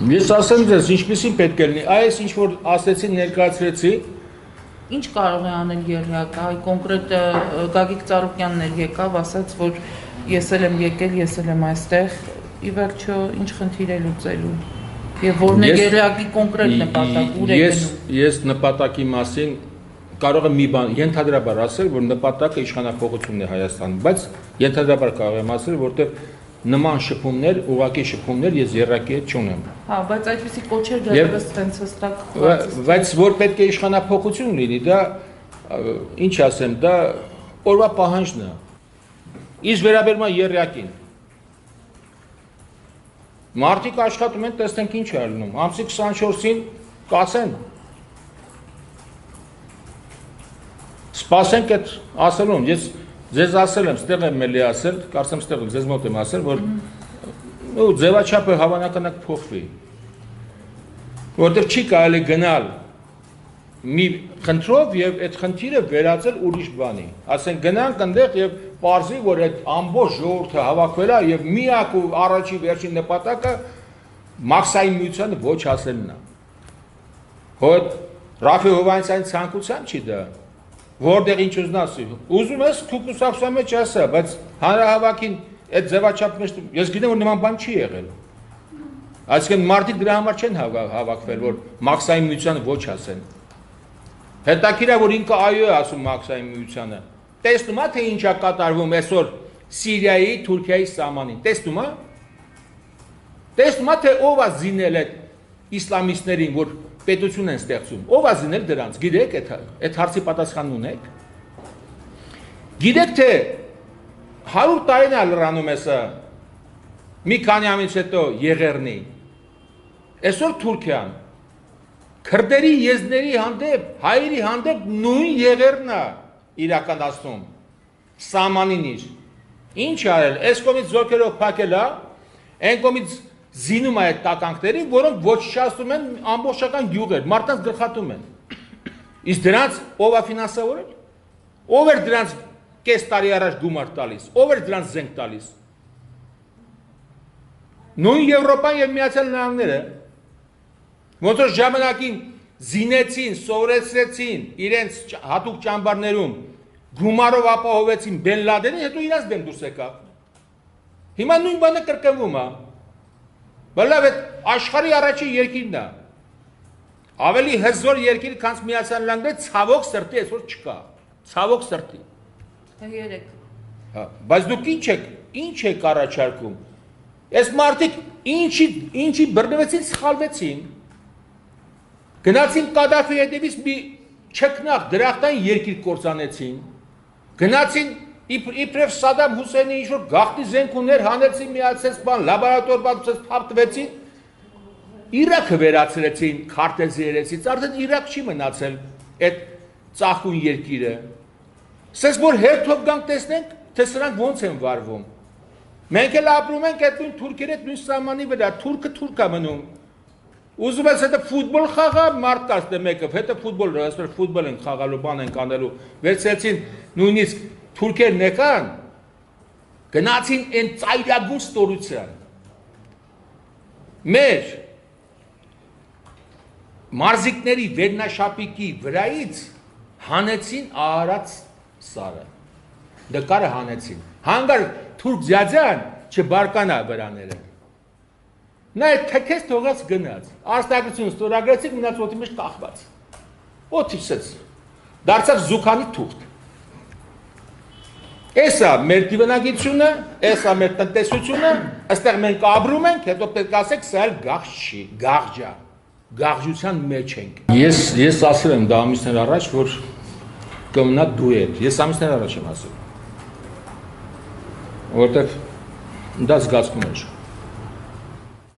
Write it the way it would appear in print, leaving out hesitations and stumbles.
Ես ասեմ ձեզ, ինչպեսին պետք է լինի, այս ինչ որ ասեցի, ներկայացրեցի, ինչ կարող է անել եռյակը, այ կոնկրետ Գագիկ Ծառուկյանն էր եկավ, ասաց, որ ես եմ եկել, ես եմ այստեղ, ի վերջո ինչ խնդիր է լուծելու։ Եվ որն է եռյակի կոնկրետ նպատակ, ուր է գնում։ Ես նպատակի մասին կարող եմ մի բան ենթադրաբար ասել, որ նպատակը իշխանափոխությունն է Հայաստանում, բայց ենթադրաբար կարող եմ ասել, որտեղ նման շփումներ, ուղղակի շփումներ ես եռակի հետ չունեմ։ Հա, բայց այդպիսի կոչեր դեռևս տենց հստակ։ Բայց որ պետք է իշխանափոխություն լինի, դա ինչ ասեմ, դա օրվա պահանջն է։ Իսկ վերաբերում է եռյակին։ Մարդիկ աշխատում են, տեսնենք ինչ է լինում։ Ամսի 24-ին կասեն։ Սպասենք այդ ասելուն, ես ձեզ ասել եմ, ստեղ եմ էլի ասել, կարծեմ ստեղ ձեզ մոտ եմ ասել, որ ձևաչափը հավանականակ փոխվի, որտեղ չի կարելի գնալ մի խնդրով եւ այդ խնդիրը վերածել ուրիշ բանի, ասենք գնանք այնտեղ եւ պարզի, որ այդ ամբողջ ժողովուրդը հավաքվել է եւ միակ ու առաջի վերջին նպատակը մաքսային միությանը ոչ ասելն է, հոդ Ռաֆի Հովհաննիսյանի ցանկությամբ չի դա, որտեղ ինչ ուզն ասի, ուզում ես դու կուսակցության մեջ ասա, բայց հանրահավաքին այդ ձևաչափն ես գիտեմ, որ նման բան չի եղել, այսինքն մարդիկ դրա համար չեն հավաքվել, որ մաքսային միությանը ոչ ասեն, հետաքրքիր է, որ ինքը այո է ասում մաքսային միությանը, տեսնում ա, թե ինչ է կատարվում այսօր Սիրիայի, Թուրքիայի սահմանին, տեսնում ա, թե ով է զինել այդ իսլամիստներին, որ պետություն են ստեղծում, ով է զինել դրանց, գիտեք այդ հարցի պատասխան ունեք, գիտեք թե 100 տարին է լրանում էսը, մի քանի ամիս հետո Եղեռնի, այսօր Թուրքիան, քրդերի եզների հանդեպ, հայերի հանդեպ նույն Եղեռնն է իրականացնում, սահմանին իր, ինչ արել, այս կողմից զորքերով փակել է, այն կողմից զինում է այդ տականքներին, որոնք ոչնչացնում են ամբողջական գյուղեր, մարդկանց գլխատում են, իսկ դրանց ով է ֆինանսավորել, ով էր դրանց կես տարի առաջ գումար տալիս, ով էր դրանց զենք տալիս, նույն Եվրոպան և Միացյալ Նահանգները, ոնց որ ժամանակին զինեցին, սովորեցրեցին իրենց հատուկ ճամբարներում, գումարով ապահովեցին Բեն Լադենին, հետո իրաց դեմ դուրս եկավ, հիմա նույն բանը կրկնվում է, բլավ այդ աշխարհի առաջի երկիրն է, ավելի հզոր երկիր, քան Միացյալ Նահանգները, ցավոք սրտի այսօր չկա, ցավոք սրտի։ Բայց դուք ինչ եք առաջարկում, այս մարդիկ ինչի բռնվեցին, սխալվեցին, գնացին Կադաֆի հետևից մի չքնաղ դրախտային երկիր կործանեցին, գնացին իբրև Սադամ Հուսեյնի ինչ-որ գաղտնի զենք ուներ, հանեցին միացեց բան, լաբորատոր բացեց, թափտվեցին, Իրաքը վերացրեցին քարտեզերեցից, արդեն Իրաք չի մնացել այդ ծաղկուն երկիրը, սես որ հերթով գանք տեսնենք, թե սրանք ոնց են վարվում, մենք էլ ապրում ենք այդ նույն թուրքերի հետ նույն սահմանի վրա, թուրքը թուրք է մնում, ուզում ես հետը ֆուտբոլ խաղա, մարդ կաստ է մեկը, հետը ֆուտբոլ են խաղալու, բան են կանելու, վերցրեցին նույնիսկ թուրքերն եկան, գնացին են ծայրագուն ստորության, մեր մարզիկների վերնաշապիկի վրայից հանեցին Արարած սարը, դկարը հանեցին, հանգար թուրք ձյաձյան չբարկանա վրաները, նա այդ թքես թողած գնաց, արստագրություն ստորագրեցիք, մնաց ոտի մեջ կախված, ոտի վսեց, դարձավ զուքանի թուղթ, Էսա մեր դիվանագիտությունը, էսա մեր տնտեսությունը, այստեղ մենք ապրում ենք, հետո պետք ասեք, սա էլ գաղջ չի, գաղջ է, գաղջության մեջ ենք։ Ես ասել եմ դա ամիսներ առաջ, որ կմնա դուետ, ես ամիսներ առաջ եմ ասել, որտեղ դա զգացքում էր։